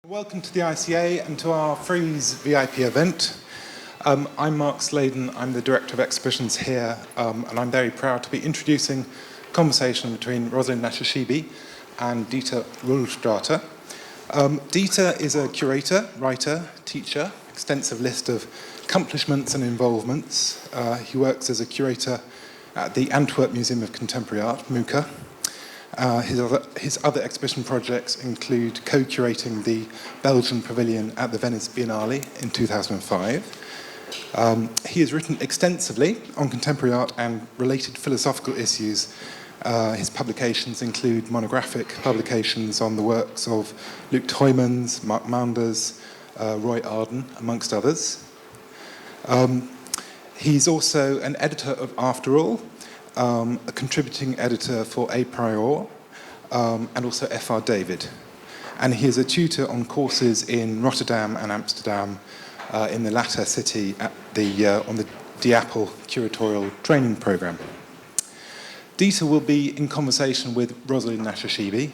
Welcome to the ICA and to our Frieze VIP event. I'm Mark Sladen, I'm the Director of Exhibitions here, and I'm very proud to be introducing a conversation between Rosalind Nashashibi and Dieter Roelstraete. Dieter is a curator, writer, teacher, extensive list of accomplishments and involvements. He works as a curator at the Antwerp Museum of Contemporary Art, MUCA. His other exhibition projects include co-curating the Belgian Pavilion at the Venice Biennale in 2005. He has written extensively on contemporary art and related philosophical issues. His publications include monographic publications on the works of Luc Tuymans, Mark Manders, Roy Arden, amongst others. He's also an editor of After All, a contributing editor for A Prior, and also F.R. David. And he is a tutor on courses in Rotterdam and Amsterdam, in the latter city at on the DIAPL curatorial training programme. Dieter will be in conversation with Rosalind Nashashibi,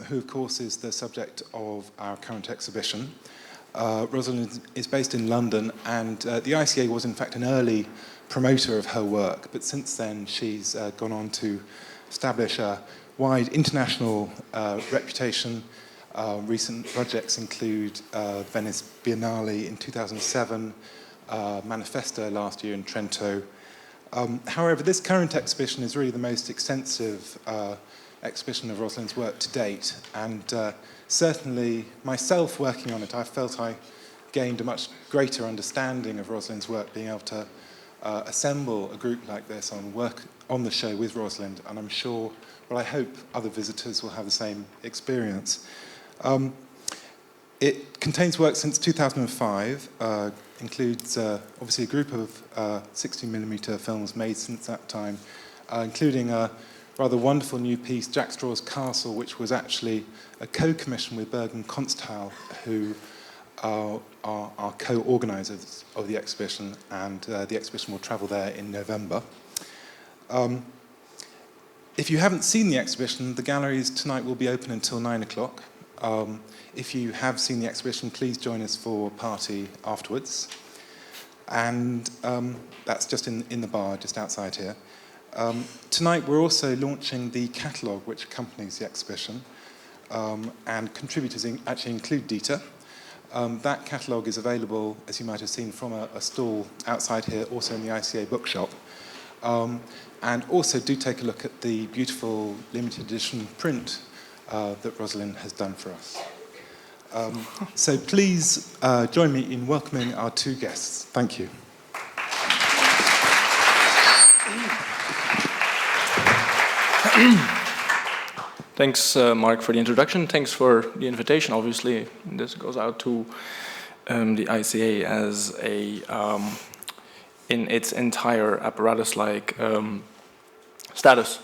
who of course is the subject of our current exhibition. Rosalind is based in London, and the ICA was in fact an early promoter of her work, but since then she's gone on to establish a wide international reputation. Recent projects include Venice Biennale in 2007, Manifesto last year in Trento. However, this current exhibition is really the most extensive exhibition of Rosalind's work to date, and certainly myself working on it, I felt I gained a much greater understanding of Rosalind's work, being able to assemble a group like this on work on the show with Rosalind, and I'm sure, well, I hope other visitors will have the same experience. It contains work since 2005, includes obviously a group of 16mm films made since that time, including a rather wonderful new piece, Jack Straw's Castle, which was actually a co-commission with Bergen Konsthal, who are co-organisers of the exhibition, and the exhibition will travel there in November. If you haven't seen the exhibition, the galleries tonight will be open until 9 o'clock. If you have seen the exhibition, please join us for a party afterwards. And that's just in the bar, just outside here. Tonight we're also launching the catalogue which accompanies the exhibition, and contributors actually include Dieter. That catalogue is available, as you might have seen, from a stall outside here, also in the ICA bookshop. And also do take a look at the beautiful limited edition print that Rosalind has done for us. So please join me in welcoming our two guests. Thank you. Thanks, Mark, for the introduction. Thanks for the invitation. Obviously, this goes out to the ICA as a, in its entire apparatus-like status.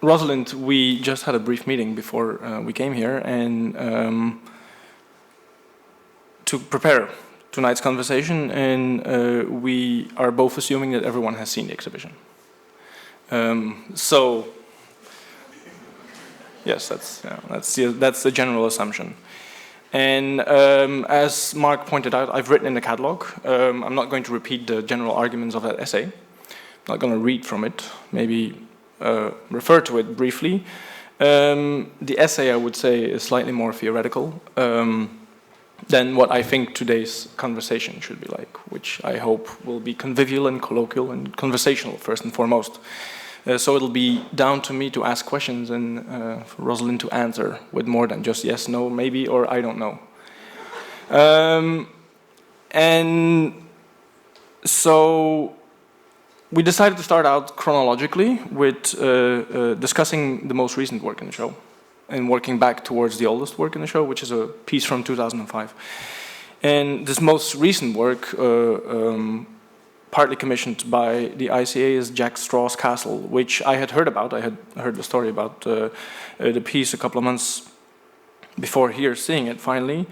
Rosalind, we just had a brief meeting before we came here, and to prepare tonight's conversation, and we are both assuming that everyone has seen the exhibition. So. Yes, that's the general assumption. And as Mark pointed out, I've written in the catalogue. I'm not going to repeat the general arguments of that essay. I'm not going to read from it, maybe refer to it briefly. The essay, I would say, is slightly more theoretical than what I think today's conversation should be like, which I hope will be convivial and colloquial and conversational, first and foremost. So it'll be down to me to ask questions and for Rosalind to answer with more than just yes, no, maybe, or I don't know. And so we decided to start out chronologically with discussing the most recent work in the show and working back towards the oldest work in the show, which is a piece from 2005. And this most recent work, partly commissioned by the ICA, is Jack Straw's Castle, which I had heard about. I had heard the story about the piece a couple of months before here, seeing it finally.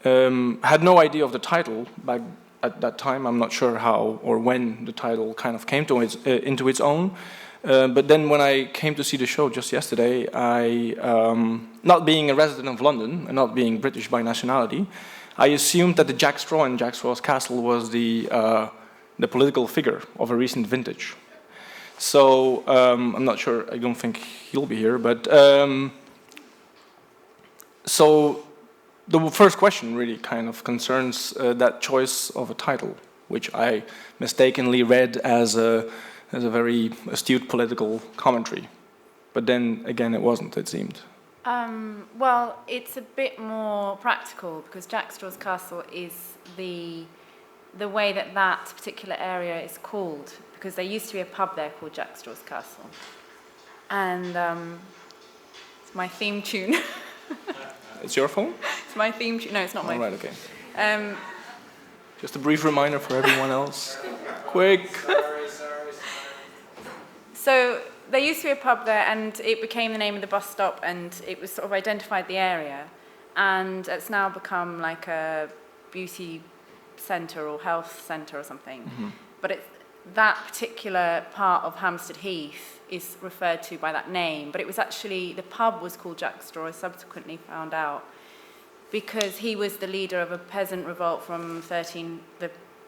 Had no idea of the title back at that time. I'm not sure how or when the title kind of came to into its own. But then when I came to see the show just yesterday, not being a resident of London and not being British by nationality, I assumed that the Jack Straw in Jack Straw's Castle was the political figure of a recent vintage. So I'm not sure, I don't think he'll be here, but so the first question really kind of concerns that choice of a title, which I mistakenly read as a very astute political commentary. But then again, it wasn't, it seemed. Well, it's a bit more practical because Jack Straw's Castle is the way that particular area is called, because there used to be a pub there called Jack Straw's Castle. And it's my theme tune. It's your phone? It's my theme tune. No, it's not my phone. All right, okay. Just a brief reminder for everyone else. Quick. Sorry. So there used to be a pub there, and it became the name of the bus stop, and it was sort of identified the area. And it's now become like a beauty centre or health centre or something. Mm-hmm. But that particular part of Hampstead Heath is referred to by that name. But it was actually, the pub was called Jack Straw, I subsequently found out, because he was the leader of a peasant revolt from the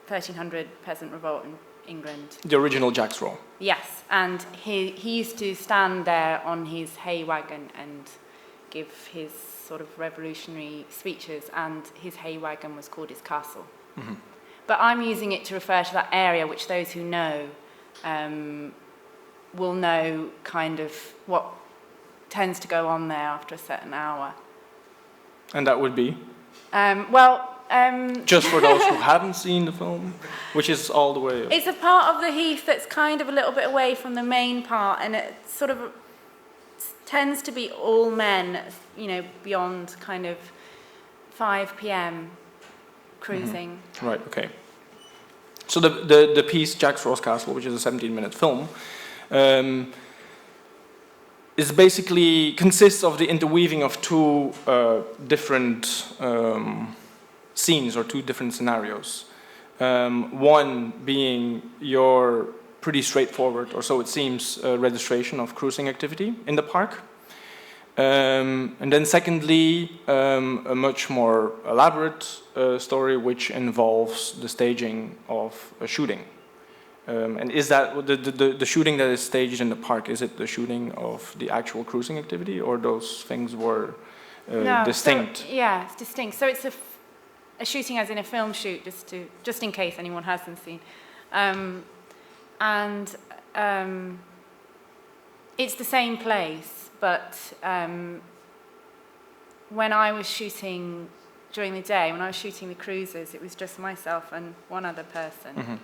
1300 peasant revolt in England. The original Jack Straw. Yes, and he used to stand there on his hay wagon and give his sort of revolutionary speeches, and his hay wagon was called his castle. Mm-hmm. But I'm using it to refer to that area, which those who know will know kind of what tends to go on there after a certain hour. And that would be? Just for those who haven't seen the film, which is all the way... It's a part of the heath that's kind of a little bit away from the main part, and it sort of tends to be all men, beyond kind of 5 p.m. cruising. Mm-hmm. Right, okay. So the piece, Jack Straw's Castle, which is a 17-minute film, is basically consists of the interweaving of two different scenes or two different scenarios. One being your pretty straightforward, or so it seems, registration of cruising activity in the park. And then secondly, a much more elaborate story which involves the staging of a shooting. And is that the shooting that is staged in the park, is it the shooting of the actual cruising activity, or those things were distinct? So, yeah, it's distinct. So it's a shooting as in a film shoot, just in case anyone hasn't seen. It's the same place, but when I was shooting during the day, when I was shooting the cruises, it was just myself and one other person. Mm-hmm.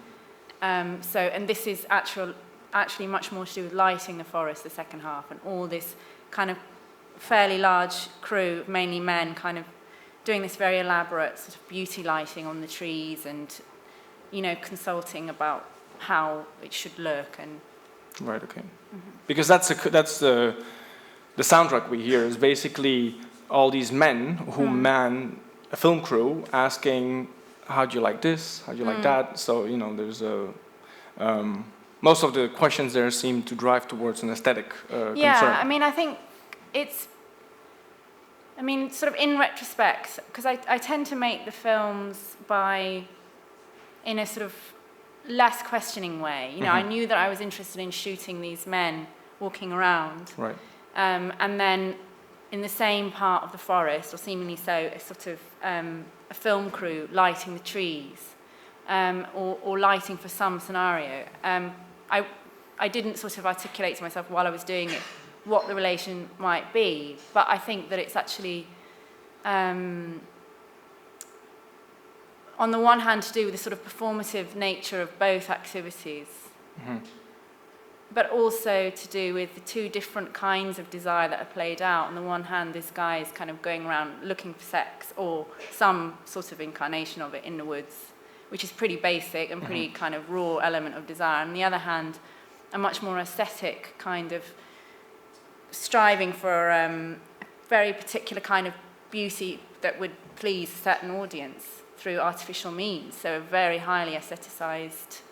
And this is actually much more to do with lighting the forest, the second half, and all this kind of fairly large crew, mainly men, kind of doing this very elaborate sort of beauty lighting on the trees and, consulting about how it should look. And right, okay. Mm-hmm. Because that's the soundtrack we hear is basically all these men who man a film crew asking, how do you like this? How do you like that? So, there's most of the questions there seem to drive towards an aesthetic concern. Yeah, I think sort of in retrospect, because I tend to make the films in a sort of less questioning way. Mm-hmm. I knew that I was interested in shooting these men walking around. Right. And then in the same part of the forest, or seemingly so, a sort of a film crew lighting the trees, or lighting for some scenario. I didn't sort of articulate to myself while I was doing it what the relation might be, but I think that it's actually, on the one hand, to do with the sort of performative nature of both activities, mm-hmm. but also to do with the two different kinds of desire that are played out. On the one hand, this guy is kind of going around looking for sex or some sort of incarnation of it in the woods, which is pretty basic and pretty mm-hmm. kind of raw element of desire. On the other hand, a much more aesthetic kind of striving for a very particular kind of beauty that would please a certain audience through artificial means. So a very highly aestheticized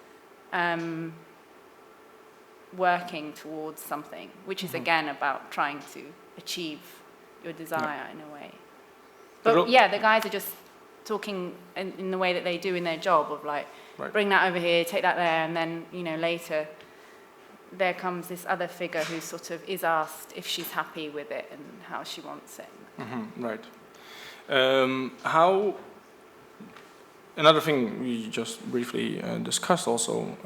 working towards something, which is again about trying to achieve your desire in a way. But yeah, the guys are just talking in the way that they do in their job of like, bring that over here, take that there, and then, you know, later there comes this other figure who sort of is asked if she's happy with it and how she wants it. Right. Another thing we just briefly discussed also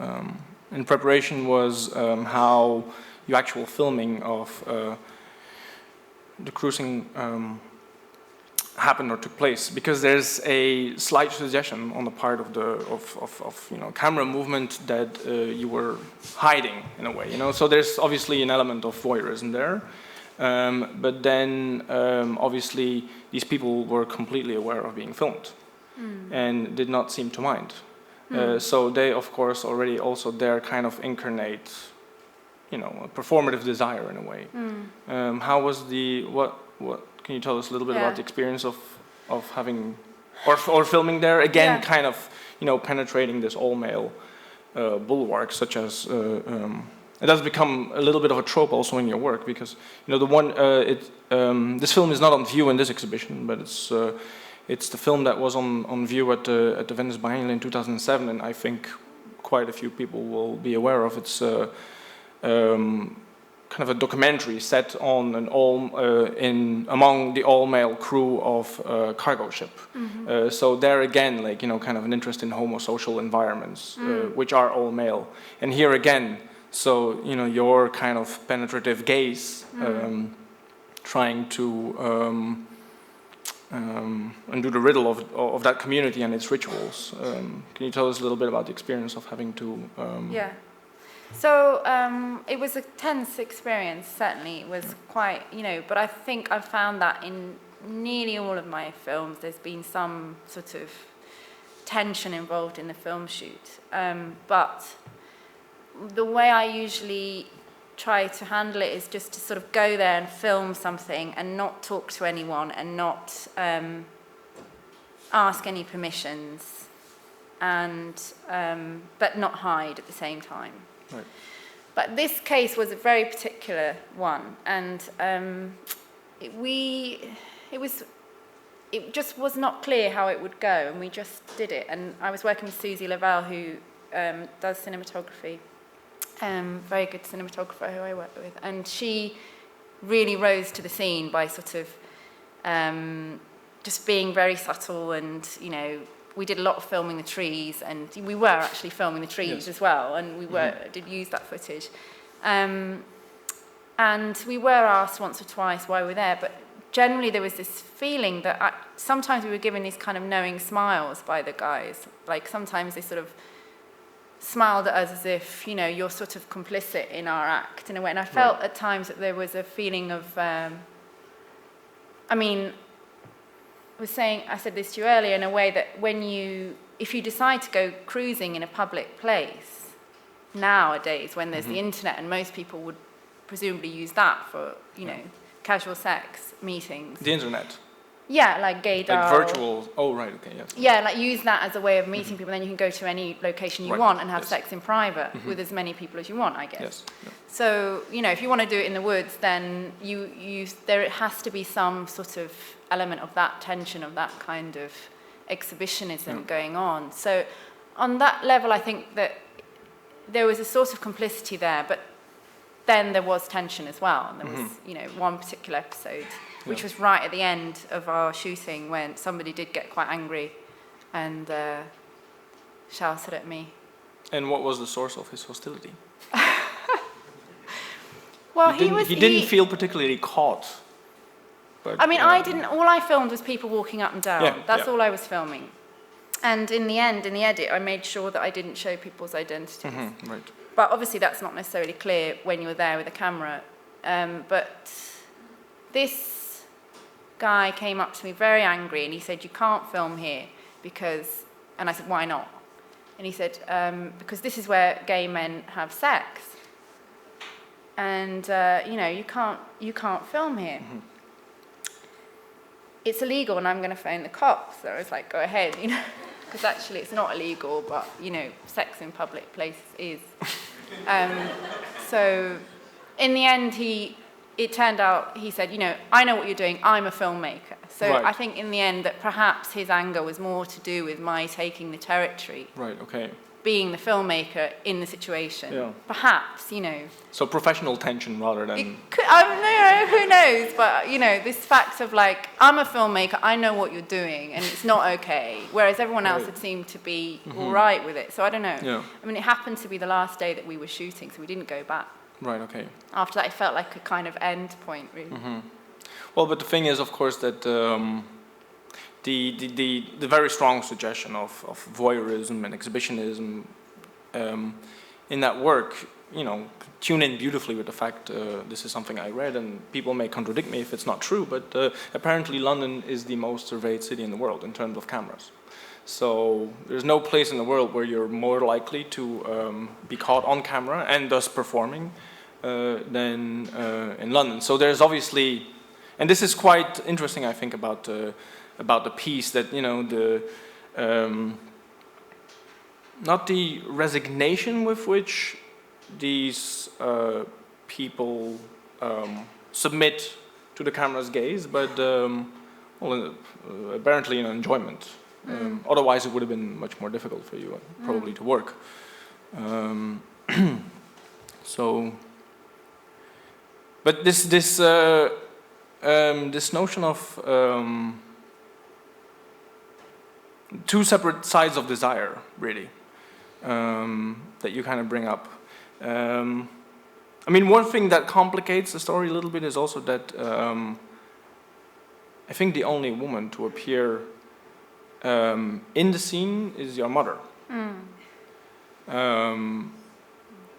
in preparation was how the actual filming of the cruising happened or took place, because there's a slight suggestion on the part of the you know, camera movement that you were hiding in a way, you know. So there's obviously an element of voyeurism there, but then obviously these people were completely aware of being filmed and did not seem to mind. So they, of course, already also there kind of incarnate, you know, a performative desire in a way. How was what can you tell us a little bit about the experience of having or filming there again? Kind of, you know, penetrating this all-male bulwark, such as it does become a little bit of a trope also in your work, because, you know, this film is not on view in this exhibition, but it's the film that was on view at the Venice Biennial in 2007, and I think quite a few people will be aware of. It's kind of a documentary set on an among the all-male crew of a cargo ship. So there again, like, you know, kind of an interest in homosocial environments, which are all-male. And here again, so, you know, your kind of penetrative gaze, trying to undo the riddle of that community and its rituals. Can you tell us a little bit about the experience of having to... So it was a tense experience, certainly. It was quite, you know, but I think I've found that in nearly all of my films there's been some sort of tension involved in the film shoot. But the way I usually try to handle it is just to sort of go there and film something and not talk to anyone and not ask any permissions, and but not hide at the same time. Right. But this case was a very particular one, and it just was not clear how it would go, and we just did it. And I was working with Susie Lavelle, who does cinematography, very good cinematographer who I work with, and she really rose to the scene by sort of just being very subtle, and, you know, we did a lot of filming the trees, and we were actually filming the trees as well, and we did use that footage. And we were asked once or twice why we were there, but generally there was this feeling that sometimes we were given these kind of knowing smiles by the guys. Like, sometimes they sort of smiled at us as if, you know, you're sort of complicit in our act in a way. And I felt at times that there was a feeling of, I said this to you earlier, in a way that if you decide to go cruising in a public place nowadays, when there's the internet, and most people would presumably use that for, you know, casual sex meetings. The internet? Yeah, like gaydar. Like virtual, yes. Yeah, like use that as a way of meeting people, then you can go to any location you want and have sex in private with as many people as you want, I guess. Yes. Yeah. So, you know, if you want to do it in the woods, then there has to be some sort of element of that tension, of that kind of exhibitionism going on. So on that level, I think that there was a sort of complicity there, but then there was tension as well. And there was, you know, one particular episode, which was right at the end of our shooting, when somebody did get quite angry and shouted at me. And what was the source of his hostility? Well, he didn't feel particularly caught. But, I mean, I didn't. All I filmed was people walking up and down. That's all I was filming. And in the end, in the edit, I made sure that I didn't show people's identities. Right. But obviously, that's not necessarily clear when you're there with a camera. But this guy came up to me very angry, and he said, "You can't film here because," and I said, "Why not?" And he said, "Because this is where gay men have sex, and you know, you can't film here. It's illegal, and I'm going to phone the cops." So I was like, "Go ahead," you know, because actually it's not illegal, but, you know, sex in public places is. So in the end, it turned out, he said, I know what you're doing, I'm a filmmaker. So Right. I think in the end that perhaps his anger was more to do with my taking the territory, Right, okay. being the filmmaker in the situation. Yeah. Perhaps, So professional tension rather It than... could, who knows? But, this fact of like, I'm a filmmaker, I know what you're doing, and it's not okay. Whereas everyone else Right. had seemed to be all right with it. So I don't know. Yeah. I mean, it happened to be the last day that we were shooting, so we didn't go back. Right, okay. After that, it felt like a kind of end point, really. Well, but the thing is, of course, that the very strong suggestion of voyeurism and exhibitionism in that work, tune in beautifully with the fact this is something I read, and people may contradict me if it's not true, but apparently London is the most surveyed city in the world in terms of cameras. So there's no place in the world where you're more likely to be caught on camera and thus performing than in London. So there's obviously, and this is quite interesting, I think, about the piece, that not the resignation with which these people submit to the camera's gaze, but apparently an enjoyment. Otherwise, it would have been much more difficult for you, probably, to work. So, but this notion of two separate sides of desire, really, that you kind of bring up. I mean, one thing that complicates the story a little bit is also that I think the only woman to appear in the scene is your mother,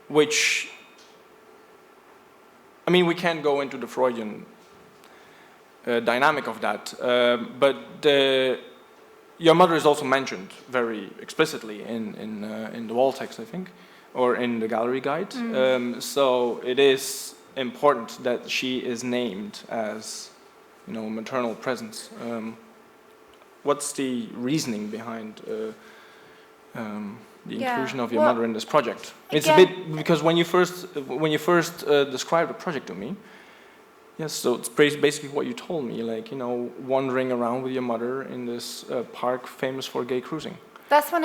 which, I mean, we can't go into the Freudian dynamic of that, but your mother is also mentioned very explicitly in the wall text, I think, or in the gallery guide. So it is important that she is named as, maternal presence. What's the reasoning behind the inclusion of your mother in this project? It's a bit, because when you first described the project to me, yes, so it's basically what you told me, like, wandering around with your mother in this park famous for gay cruising. That's when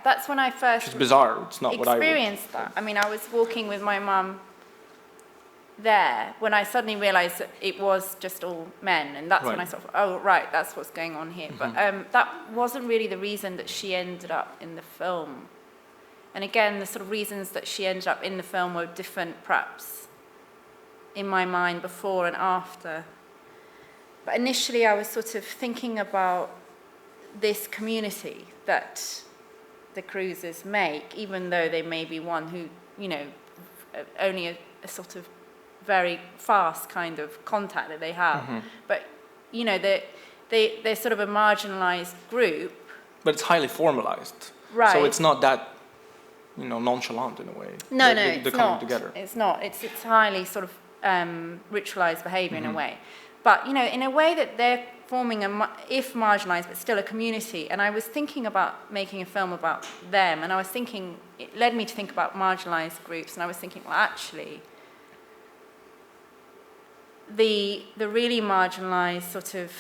that's when I first It's bizarre. It's not what I experienced that. I mean, I was walking with my mum there when I suddenly realised that it was just all men, and that's when I sort of, oh right, that's what's going on here. But that wasn't really the reason that she ended up in the film. And again, the sort of reasons that she ended up in the film were different, perhaps, in my mind before and after. But initially, I was sort of thinking about this community that the cruisers make, even though they may be one who, only a sort of very fast kind of contact that they have. But, they're sort of a marginalized group. But it's highly formalized. Right. So it's not that, nonchalant in a way. No, they're it's coming not. together. It's not. It's highly sort of ritualized behavior in a way. But, in a way that they're forming if marginalized, but still a community. And I was thinking about making a film about them, and it led me to think about marginalized groups, and I was thinking, well, actually, the really marginalized sort of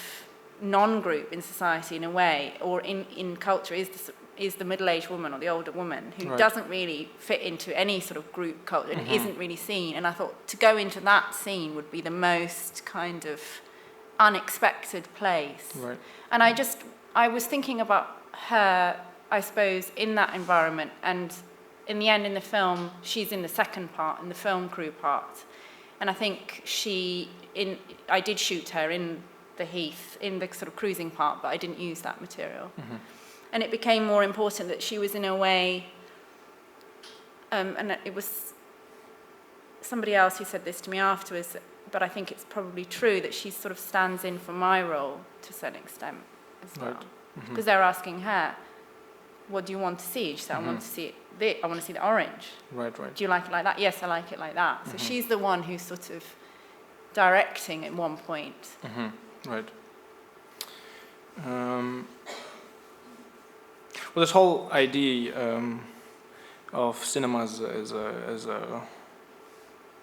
non-group in society, in a way, or in culture, is the middle-aged woman or the older woman who doesn't really fit into any sort of group culture and isn't really seen. And I thought to go into that scene would be the most kind of unexpected place. Right. And I was thinking about her, I suppose, in that environment. And in the end, in the film, she's in the second part, in the film crew part. And I think I did shoot her in the Heath, in the sort of cruising part, but I didn't use that material. And it became more important that she was in a way, and it was somebody else who said this to me afterwards, but I think it's probably true, that she sort of stands in for my role to a certain extent as well. Because they're asking her, what do you want to see? She said, I want to see I want to see the orange. Right. Do you like it like that? Yes, I like it like that. So she's the one who's sort of directing at one point. Right. Well, this whole idea of cinema as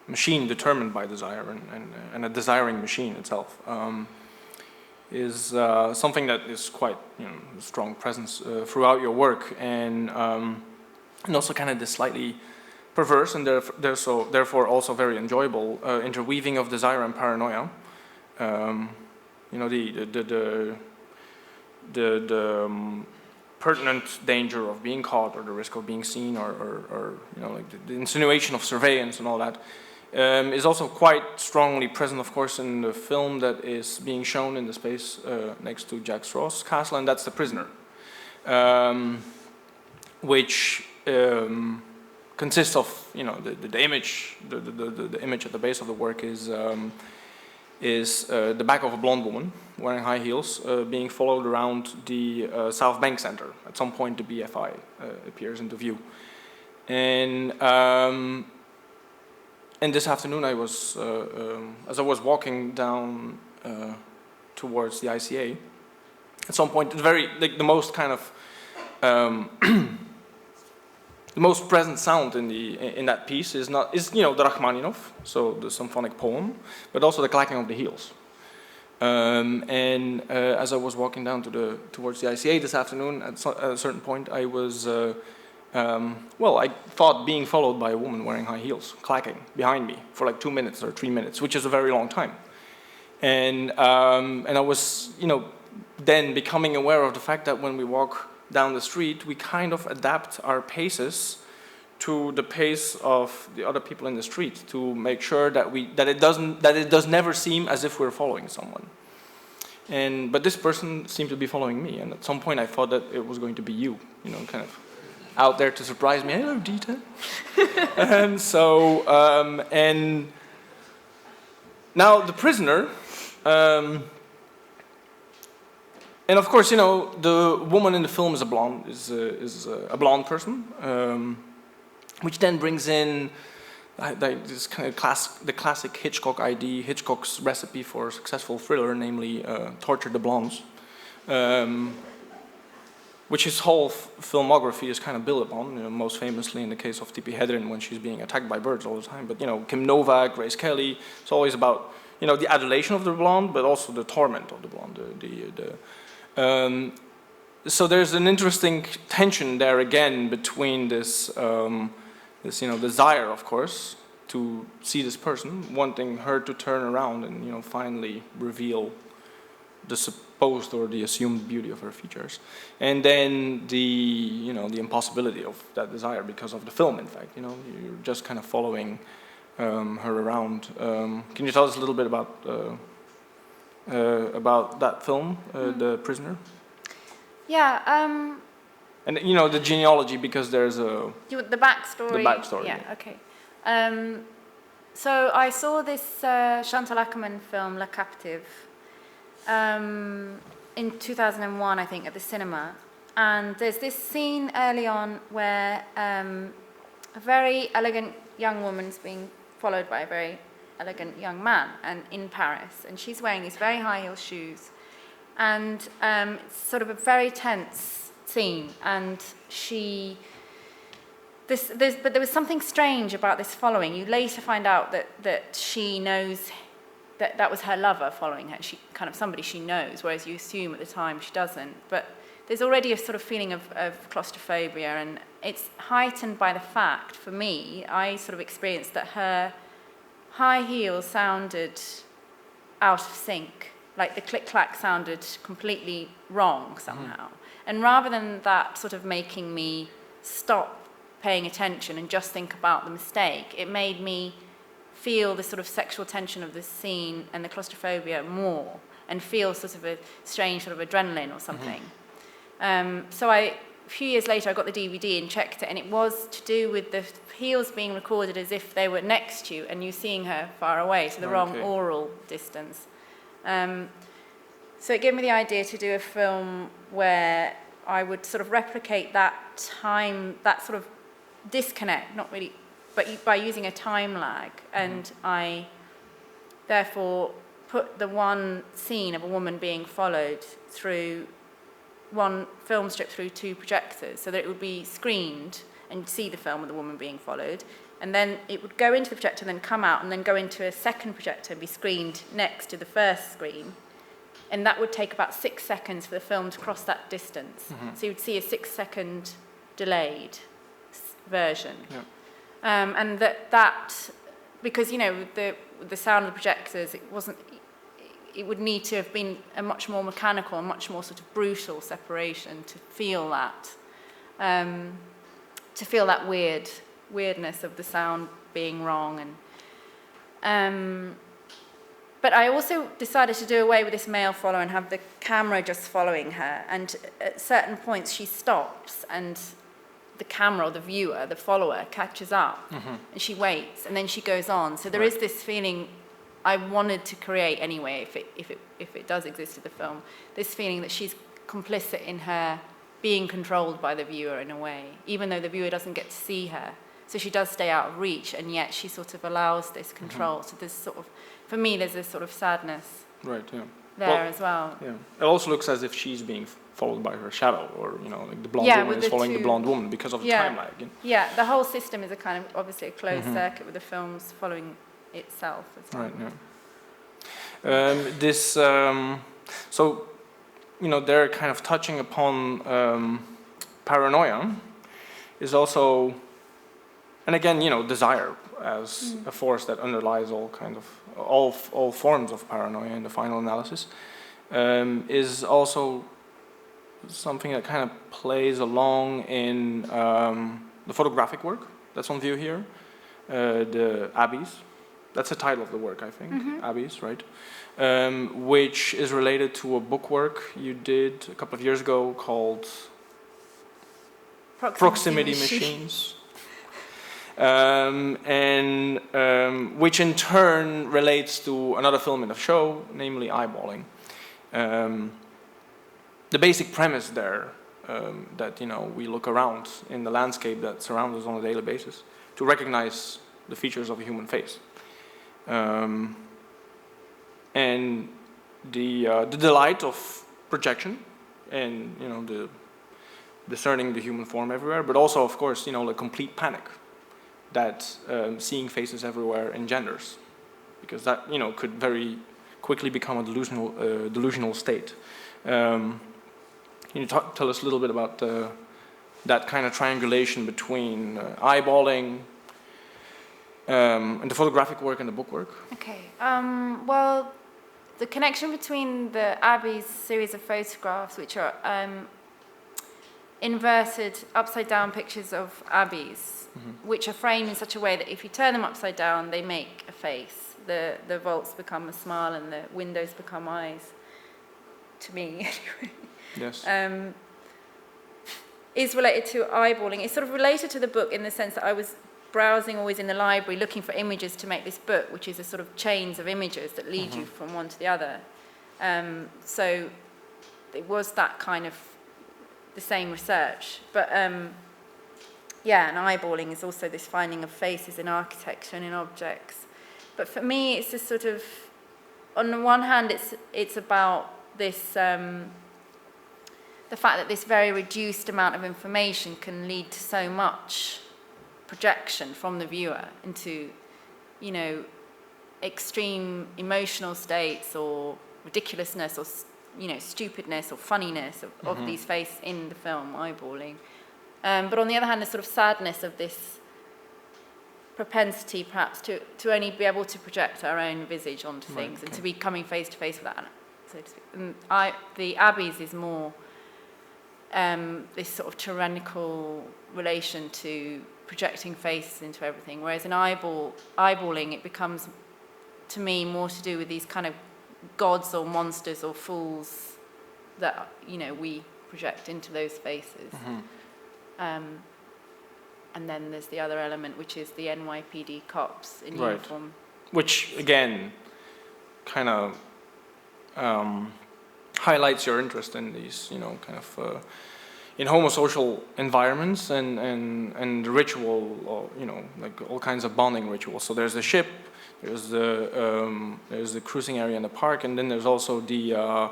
machine determined by desire and a desiring machine itself is something that is quite a strong presence throughout your work, and also kind of this slightly perverse and therefore also very enjoyable interweaving of desire and paranoia. The pertinent danger of being caught, or the risk of being seen, or like the insinuation of surveillance and all that, is also quite strongly present, of course, in the film that is being shown in the space next to Jack Straw's castle, and that's The Prisoner, which consists of the image. The image at the base of the work is the back of a blonde woman wearing high heels being followed around the South Bank Center. At some point, the BFI appears into view, and this afternoon, I was as I was walking down towards the ICA. At some point, the most kind of the most present sound in that piece is the Rachmaninoff, so the symphonic poem, but also the clacking of the heels. As I was walking down towards the ICA this afternoon, at a certain point, I was I thought being followed by a woman wearing high heels, clacking behind me for like 2 minutes or 3 minutes, which is a very long time. And I was then becoming aware of the fact that when we walk down the street, we kind of adapt our paces to the pace of the other people in the street to make sure that it does never seem as if we're following someone. But this person seemed to be following me, and at some point I thought that it was going to be you, kind of out there to surprise me. Hello, Dieter. And now The Prisoner. And of course, the woman in the film is a blonde person, which then brings in this kind of the classic Hitchcock idea, Hitchcock's recipe for a successful thriller, namely torture the blondes, which his whole filmography is kind of built upon. Most famously in the case of Tippi Hedren when she's being attacked by birds all the time. But Kim Novak, Grace Kelly, it's always about the adulation of the blonde, but also the torment of the blonde. So there's an interesting tension there again between this desire, of course, to see this person, wanting her to turn around and finally reveal the supposed or the assumed beauty of her features, and then the impossibility of that desire because of the film. In fact, you're just kind of following her around. Can you tell us a little bit about that film, The Prisoner? Yeah. And the genealogy, because there's the backstory. The backstory. Yeah. Okay. So I saw this Chantal Akerman film, La Captive, in 2001, I think, at the cinema. And there's this scene early on where a very elegant young woman's being followed by a very elegant young man, and in Paris, and she's wearing these very high heel shoes, and it's sort of a very tense scene, and but there was something strange about this following. You later find out that she knows that was her lover following her, somebody she knows, whereas you assume at the time she doesn't. But there's already a sort of feeling of claustrophobia, and it's heightened by the fact, for me, I sort of experienced that her high heels sounded out of sync, like the click-clack sounded completely wrong somehow. And rather than that sort of making me stop paying attention and just think about the mistake, it made me feel the sort of sexual tension of the scene and the claustrophobia more, and feel sort of a strange sort of adrenaline or something. So a few years later, I got the DVD and checked it, and it was to do with the heels being recorded as if they were next to you and you seeing her far away, so the wrong oral distance. So it gave me the idea to do a film where I would sort of replicate that time, that sort of disconnect, not really, but by using a time lag. And I therefore put the one scene of a woman being followed through one film strip through two projectors, so that it would be screened and see the film with the woman being followed, and then it would go into the projector and then come out and then go into a second projector and be screened next to the first screen. And that would take about 6 seconds for the film to cross that distance. So you would see a 6-second delayed version. Yeah. And that because, you know, the sound of the projectors, it would need to have been a much more mechanical and much more sort of brutal separation to feel that weirdness of the sound being wrong. And but I also decided to do away with this male follower and have the camera just following her. And at certain points she stops and the camera or the viewer, the follower, catches up and she waits and then she goes on. So there is this feeling I wanted to create anyway, if it does exist in the film, this feeling that she's complicit in her being controlled by the viewer in a way, even though the viewer doesn't get to see her. So she does stay out of reach, and yet she sort of allows this control. So there's sort of, for me, there's this sort of sadness there as well. Yeah. It also looks as if she's being followed by her shadow, or, you know, like the blonde woman is following the blonde woman because of the time lag. Yeah, the whole system is a kind of, obviously, a closed circuit with the films following itself as well. Right, yeah. So, you know, they're kind of touching upon paranoia is also, and again, you know, desire as a force that underlies all forms of paranoia in the final analysis, is also something that kind of plays along in the photographic work that's on view here, the Abbeys. That's the title of the work, I think, Abbeys, right? Which is related to a book work you did a couple of years ago called Proximity Machines. Which in turn relates to another film in the show, namely Eyeballing. The basic premise there, that, you know, we look around in the landscape that surrounds us on a daily basis to recognize the features of a human face. And the delight of projection and, you know, the discerning the human form everywhere, but also, of course, you know, the complete panic that seeing faces everywhere engenders, because that, you know, could very quickly become a delusional state. Can you tell us a little bit about that kind of triangulation between eyeballing and the photographic work and the book work? Okay. Well, the connection between the Abbey's series of photographs, which are inverted, upside-down pictures of Abbeys, which are framed in such a way that if you turn them upside down, they make a face. The vaults become a smile and the windows become eyes. To me, anyway. Yes. Is related to eyeballing. It's sort of related to the book in the sense that I was browsing always in the library looking for images to make this book, which is a sort of chains of images that lead you from one to the other. So it was that kind of the same research. But yeah, and eyeballing is also this finding of faces in architecture and in objects. But for me, it's this sort of, on the one hand, it's about this, the fact that this very reduced amount of information can lead to so much projection from the viewer into, you know, extreme emotional states or ridiculousness or, you know, stupidness or funniness of these faces in the film, eyeballing. But on the other hand, the sort of sadness of this propensity perhaps to only be able to project our own visage onto things and to be coming face to face with that, so to speak. And the Abbeys is more this sort of tyrannical relation to projecting faces into everything, whereas in eyeballing it becomes, to me, more to do with these kind of gods or monsters or fools that, you know, we project into those faces. And then there's the other element, which is the NYPD cops in uniform. Which, again, kind of highlights your interest in these, you know, kind of in homosocial environments and ritual, or, you know, like all kinds of bonding rituals. So there's the ship, there's the cruising area in the park, and then there's also the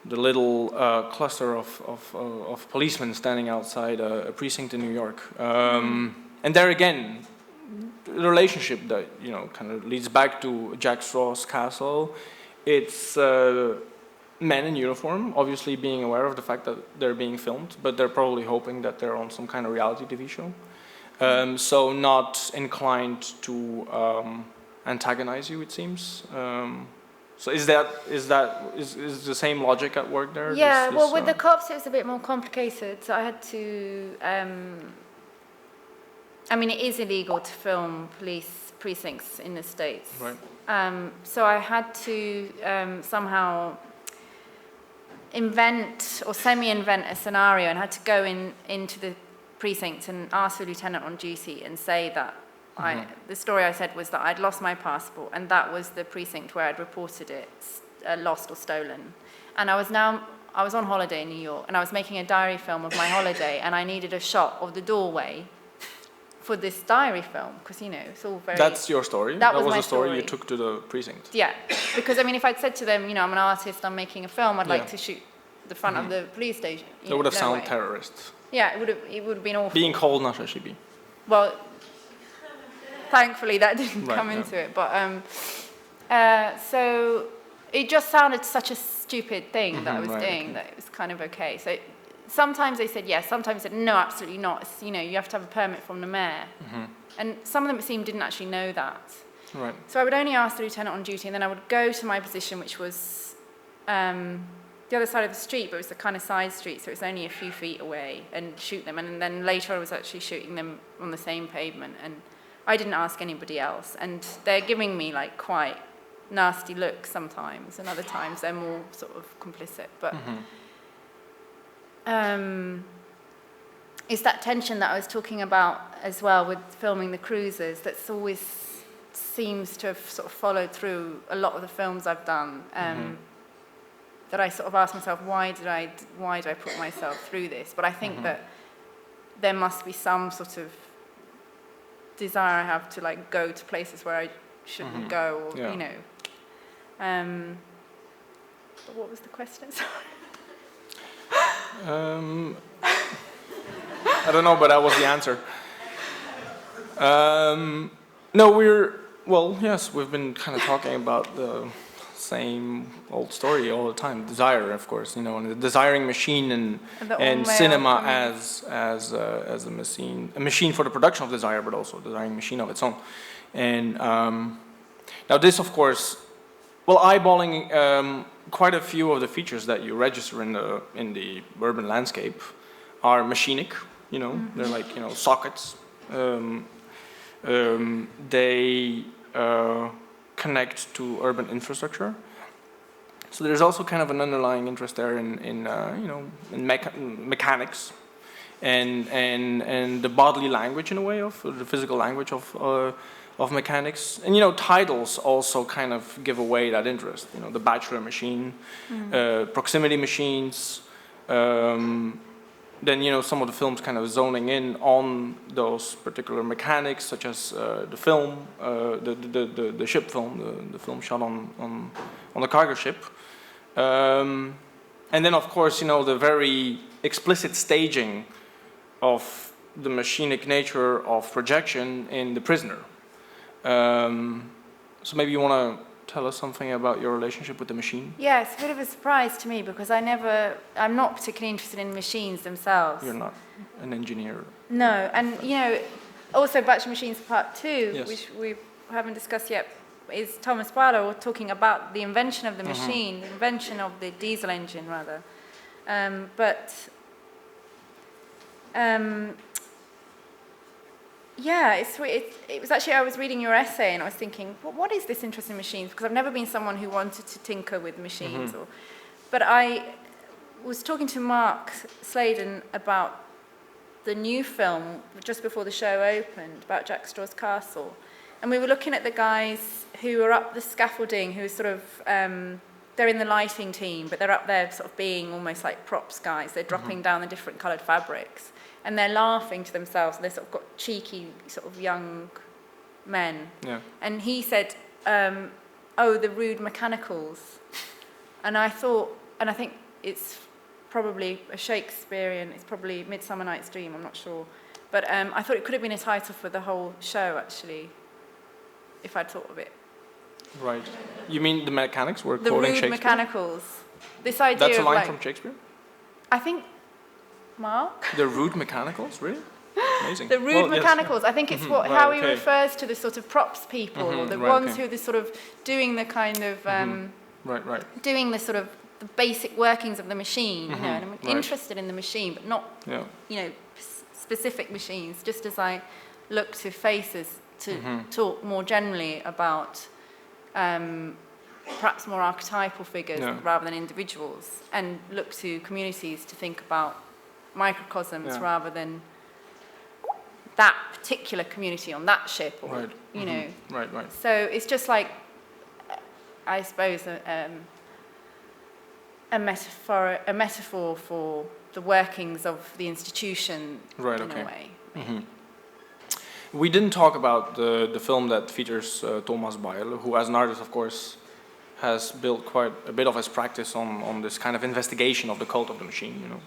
little cluster of policemen standing outside a precinct in New York. And there again, the relationship that, you know, kind of leads back to Jack Straw's Castle. It's men in uniform, obviously being aware of the fact that they're being filmed, but they're probably hoping that they're on some kind of reality TV show. So not inclined to antagonize you, it seems. So is the same logic at work there? Yeah, well, with the cops, it was a bit more complicated. So I had to. I mean, it is illegal to film police precincts in the States. Right. So I had to somehow invent or semi-invent a scenario, and had to go into the precinct and ask the lieutenant on duty and say that the story I said was that I'd lost my passport, and that was the precinct where I'd reported it lost or stolen. And I was on holiday in New York, and I was making a diary film of my holiday, and I needed a shot of the doorway for this diary film, because, you know, it's all very... That's your story? That was my my story story you took to the precinct? Yeah, because, I mean, if I'd said to them, you know, I'm an artist, I'm making a film, I'd like to shoot the front of the police station. That would have sounded terrorist. Yeah, it would have been awful. Being called Nashashibi. Well, thankfully that didn't come into it, but so it just sounded such a stupid thing that I was doing that it was kind of okay. So sometimes they said yes, sometimes they said no, absolutely not. It's, you know, you have to have a permit from the mayor, and some of them, it seemed, didn't actually know that. Right. So I would only ask the lieutenant on duty, and then I would go to my position, which was the other side of the street, but it was the kind of side street, so it was only a few feet away, and shoot them. And then later I was actually shooting them on the same pavement, and I didn't ask anybody else. And they're giving me like quite nasty looks sometimes, and other times they're more sort of complicit. But it's that tension that I was talking about as well with filming the cruisers that's always seems to have sort of followed through a lot of the films I've done. That I sort of asked myself, why did I put myself through this? But I think that there must be some sort of desire I have to like go to places where I shouldn't go, or you know. But what was the question? I don't know, but that was the answer. No, yes, we've been kind of talking about the same old story all the time. Desire, of course, you know, and the desiring machine and cinema as a machine for the production of desire, but also a desiring machine of its own. And now this, of course, well, eyeballing quite a few of the features that you register in the urban landscape are machinic. You know, they're like, you know, sockets. They connect to urban infrastructure. So there's also kind of an underlying interest there in mechanics and the bodily language, in a way, of the physical language of mechanics. And, you know, titles also kind of give away that interest. You know, the bachelor machine, proximity machines. Then, you know, some of the films kind of zoning in on those particular mechanics, such as the film, the ship film, the film shot on the cargo ship. And then, of course, you know, the very explicit staging of the machinic nature of projection in The Prisoner. So maybe you want to tell us something about your relationship with the machine? Yeah, it's a bit of a surprise to me, because I'm not particularly interested in machines themselves. You're not an engineer? No, and, you know, also Bachelor Machines Part 2, yes, which we haven't discussed yet, is Thomas Barlow talking about the invention of the machine, the invention of the diesel engine, rather. Yeah, it was actually, I was reading your essay and I was thinking, well, what is this interest in machines? Because I've never been someone who wanted to tinker with machines. But I was talking to Mark Sladen about the new film just before the show opened, about Jack Straw's Castle. And we were looking at the guys who are up the scaffolding, who are sort of, they're in the lighting team, but they're up there sort of being almost like props guys. They're dropping down the different coloured fabrics. And they're laughing to themselves, and they've sort of got cheeky sort of young men. Yeah. And he said, oh, the rude mechanicals. And I thought, and I think it's probably a Shakespearean, it's probably Midsummer Night's Dream, I'm not sure. But I thought it could have been a title for the whole show, actually, if I'd thought of it. Right. You mean the mechanics were The quoting rude Shakespeare? mechanicals. This idea That's a of line like, from Shakespeare? I think, Mark? The rude mechanicals, really? Amazing. The rude Yes. mechanicals. I think it's Right, how he okay. refers to the sort of props people, or the right, ones okay. who are the sort of doing the kind of Right. doing the sort of the basic workings of the machine. You know, and I'm right. interested in the machine, but not Yeah. specific machines. Just as I look to faces to talk more generally about perhaps more archetypal figures rather than individuals, and look to communities to think about microcosms rather than that particular community on that ship, or you know. Right. So it's just like, I suppose, a metaphor for the workings of the institution in a way. We didn't talk about the film that features Thomas Beile, who as an artist, of course, has built quite a bit of his practice on this kind of investigation of the cult of the machine, you know.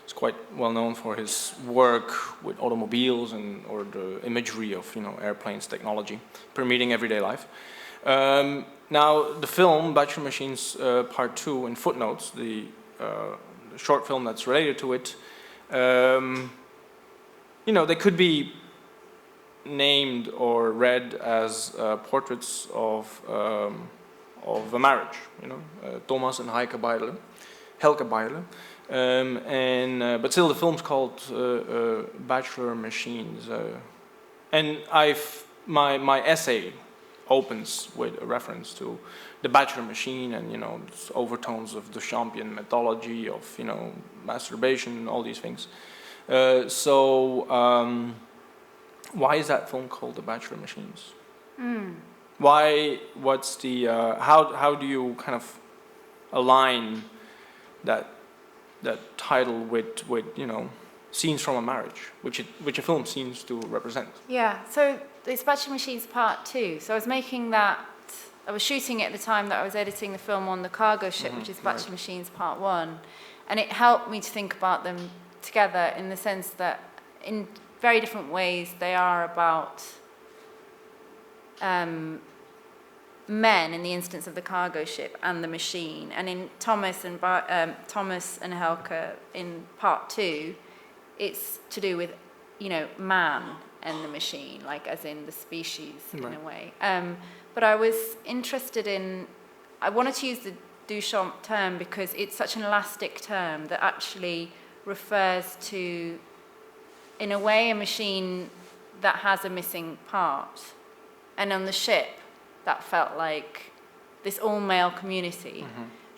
He's quite well known for his work with automobiles or the imagery of, you know, airplanes, technology, permeating everyday life. Now, the film, Bachelor Machines Part 2 in Footnotes, the short film that's related to it, you know, they could be named or read as portraits of a marriage, you know, Thomas and Helke Beile. But still, the film's called Bachelor Machines, and my essay opens with a reference to the Bachelor Machine and, you know, overtones of the Champion mythology of, you know, masturbation, all these things. Why is that film called The Bachelor Machines? Why? What's the? How do you kind of align that title with you know, scenes from a marriage, which a film seems to represent? Yeah. So it's Bachelor Machines Part 2. So I was making that. I was shooting it at the time that I was editing the film on the cargo ship, which is Bachelor Machines Part 1, and it helped me to think about them together in the sense that in very different ways they are about men in the instance of the cargo ship and the machine, and in Thomas and Helke in Part 2, it's to do with, you know, man and the machine, like as in the species in a way. But I was interested in, I wanted to use the Duchamp term because it's such an elastic term that actually refers to, in a way, a machine that has a missing part. And on the ship, that felt like this all-male community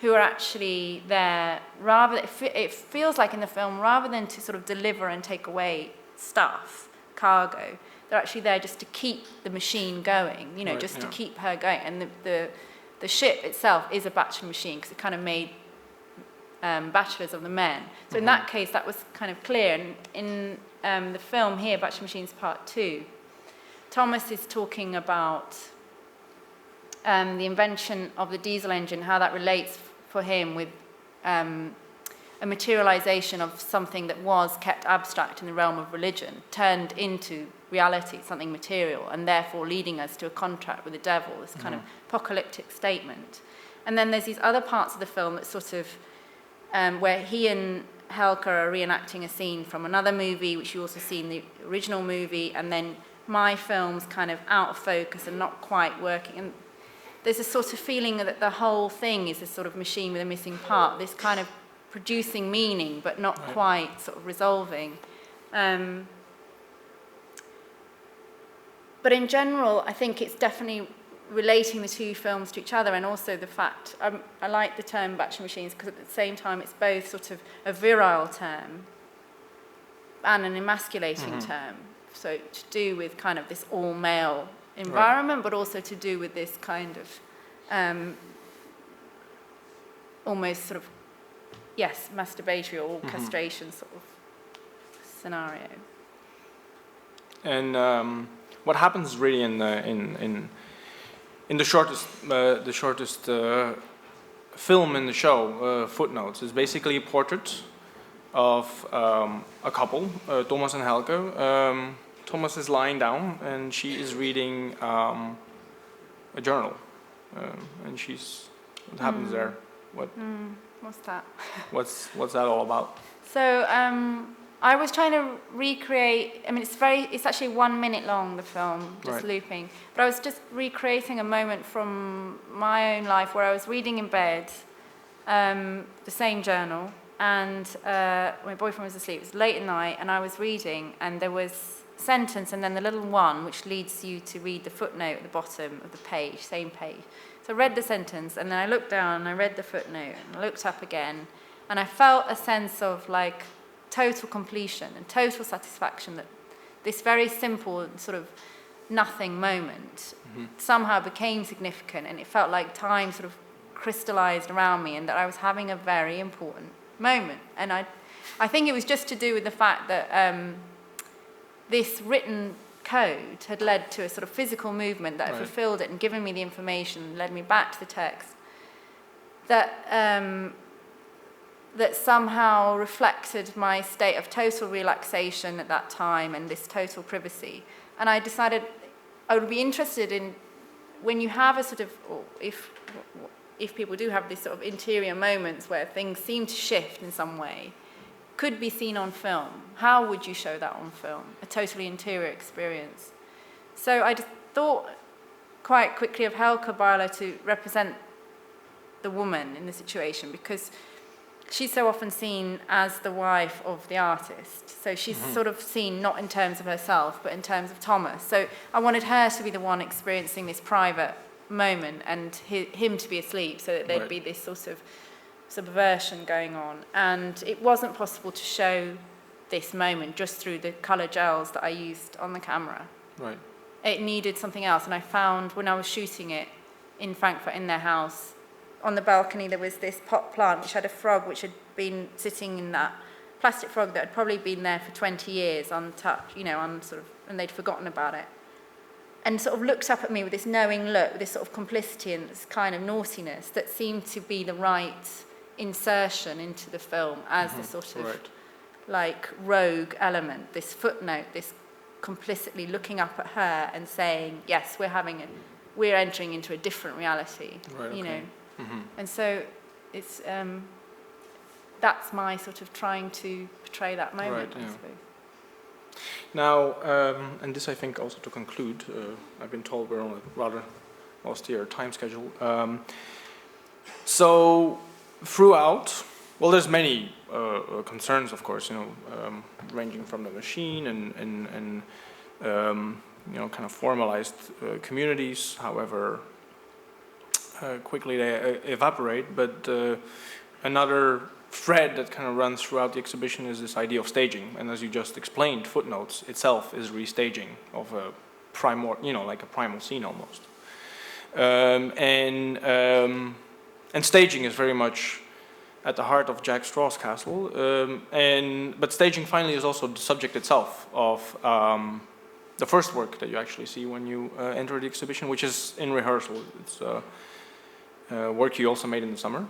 who are actually there, it feels like in the film, rather than to sort of deliver and take away stuff, cargo, they're actually there just to keep the machine going, you know, to keep her going. And the ship itself is a bachelor machine because it kind of made bachelors of the men. So in that case, that was kind of clear. And in the film here, Bachelor Machines Part 2, Thomas is talking about the invention of the diesel engine, how that relates for him with a materialization of something that was kept abstract in the realm of religion, turned into reality, something material, and therefore leading us to a contract with the devil, this kind of apocalyptic statement. And then there's these other parts of the film that sort of, where he and Helke are reenacting a scene from another movie, which you also see in the original movie, and then my film's kind of out of focus and not quite working. And there's a sort of feeling that the whole thing is a sort of machine with a missing part, this kind of producing meaning, but not quite sort of resolving. But in general, I think it's definitely relating the two films to each other, and also the fact, I like the term Bachelor Machines because at the same time it's both sort of a virile term and an emasculating term. So to do with kind of this all-male environment, but also to do with this kind of almost sort of, masturbatory or castration sort of scenario. And what happens really in the shortest film in the show, Footnotes, is basically a portrait of a couple, Thomas and Helke. Thomas is lying down and she is reading a journal. And she's, what happens there? What's that? What's that all about? So I was trying to recreate, I mean, it's actually 1 minute long, the film, just looping. But I was just recreating a moment from my own life where I was reading in bed, the same journal, and my boyfriend was asleep. It was late at night, and I was reading, and there was a sentence, and then the little one, which leads you to read the footnote at the bottom of the page, same page. So I read the sentence, and then I looked down, and I read the footnote, and I looked up again, and I felt a sense of, like, total completion and total satisfaction that this very simple sort of nothing moment somehow became significant, and it felt like time sort of crystallized around me and that I was having a very important moment. And I think it was just to do with the fact that this written code had led to a sort of physical movement that had fulfilled it and given me the information, led me back to the text, that that somehow reflected my state of total relaxation at that time and this total privacy. And I decided I would be interested in, when you have a sort of, or if people do have these sort of interior moments where things seem to shift in some way, could be seen on film. How would you show that on film? A totally interior experience. So I just thought quite quickly of Helke Barlow to represent the woman in the situation, because she's so often seen as the wife of the artist. So she's sort of seen not in terms of herself, but in terms of Thomas. So I wanted her to be the one experiencing this private moment and him to be asleep, so that there'd be this sort of subversion going on. And it wasn't possible to show this moment just through the colour gels that I used on the camera. Right. It needed something else. And I found when I was shooting it in Frankfurt in their house, on the balcony there was this pot plant which had a frog which had been sitting in that plastic frog that had probably been there for 20 years untouched, and they'd forgotten about it. And sort of looked up at me with this knowing look, with this sort of complicity and this kind of naughtiness that seemed to be the right insertion into the film as the sort of like rogue element, this footnote, this complicitly looking up at her and saying, yes, we're entering into a different reality, you know. And so it's that's my sort of trying to portray that moment, I suppose. Now, and this I think also to conclude, I've been told we're on a rather austere time schedule. So throughout, well, there's many concerns, of course, ranging from the machine and kind of formalized communities, however quickly they evaporate. But another thread that kind of runs throughout the exhibition is this idea of staging, and as you just explained, Footnotes itself is restaging of a like a primal scene almost. And staging is very much at the heart of Jack Straw's Castle, but staging finally is also the subject itself of the first work that you actually see when you enter the exhibition, which is in Rehearsal. It's work you also made in the summer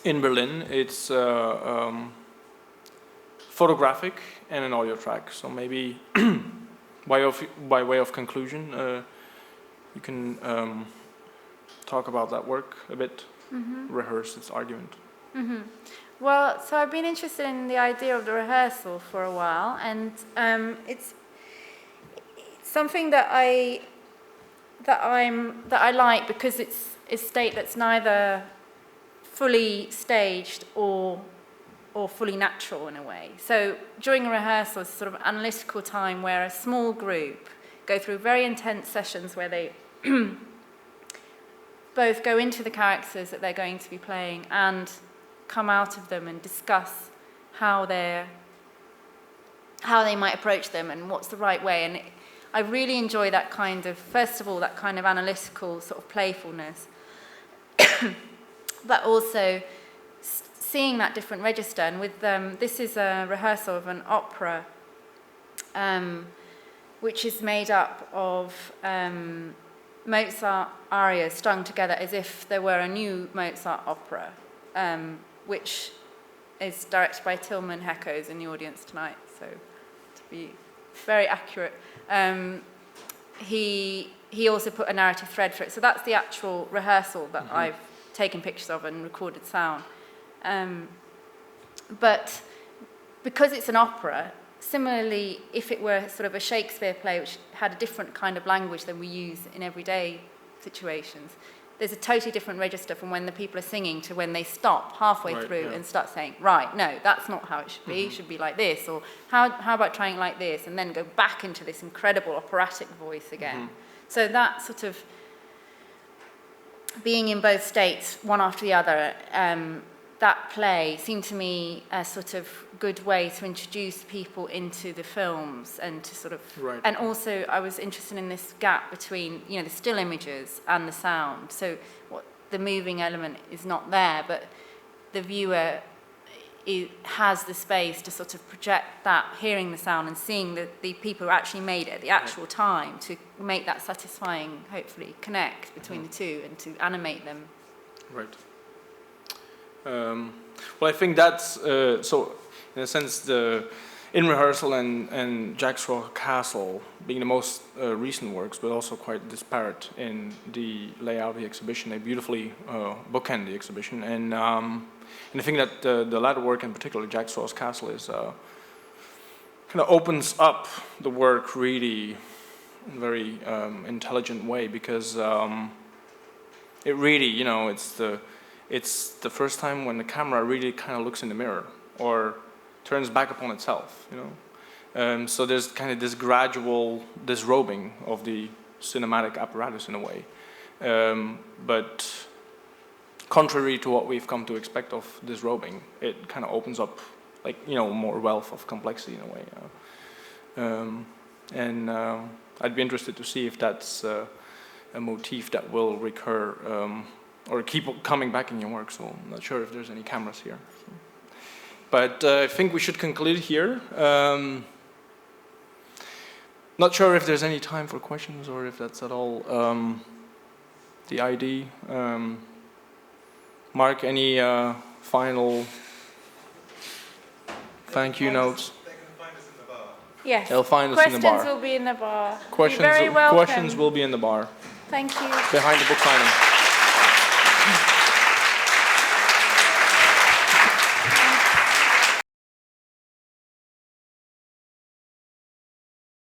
in Berlin. It's photographic and an audio track. So maybe by way of conclusion, you can talk about that work a bit, rehearse its argument. Well, so I've been interested in the idea of the rehearsal for a while, and it's something that I like because it's a state that's neither fully staged or fully natural in a way. So during a rehearsal, it's sort of analytical time where a small group go through very intense sessions where they both go into the characters that they're going to be playing and come out of them and discuss how they might approach them and what's the right way. And I really enjoy that kind of, first of all, that kind of analytical sort of playfulness, but also seeing that different register. And with this is a rehearsal of an opera, which is made up of Mozart arias strung together as if there were a new Mozart opera, which is directed by Tilman Hecko's in the audience tonight, so to be very accurate. He also put a narrative thread for it. So that's the actual rehearsal that I've taken pictures of and recorded sound. But because it's an opera, similarly, if it were sort of a Shakespeare play which had a different kind of language than we use in everyday situations, there's a totally different register from when the people are singing to when they stop halfway through and start saying, right, no, that's not how it should be. It should be like this. Or how about trying it like this? And then go back into this incredible operatic voice again. So that sort of being in both states, one after the other, that play seemed to me a sort of good way to introduce people into the films and to sort of... Right. And also I was interested in this gap between, you know, the still images and the sound. So the moving element is not there, but the viewer has the space to sort of project that, hearing the sound and seeing the people who actually made it at the actual time, to make that satisfying, hopefully, connect between the two and to animate them. Right. Well, I think that's, so in a sense, in Rehearsal and Jack's Raw Castle being the most recent works, but also quite disparate in the layout of the exhibition. They beautifully bookend the exhibition. And I think that the latter work, in particular, Jack's Raw Castle, is kind of opens up the work really in a very intelligent way, because it really, you know, it's the first time when the camera really kind of looks in the mirror or turns back upon itself, you know. So there's kind of this gradual disrobing of the cinematic apparatus in a way. But contrary to what we've come to expect of disrobing, it kind of opens up, like, you know, more wealth of complexity in a way. I'd be interested to see if that's a motif that will recur or keep coming back in your work, so I'm not sure if there's any cameras here. But I think we should conclude here. Not sure if there's any time for questions or if that's at all the ID. Mark, any final thank you notes? They can find us in the bar. Yes. They'll find us in the bar. Questions will be in the bar. Questions, You're very welcome. questions will be in the bar. Thank you. Behind the book signing.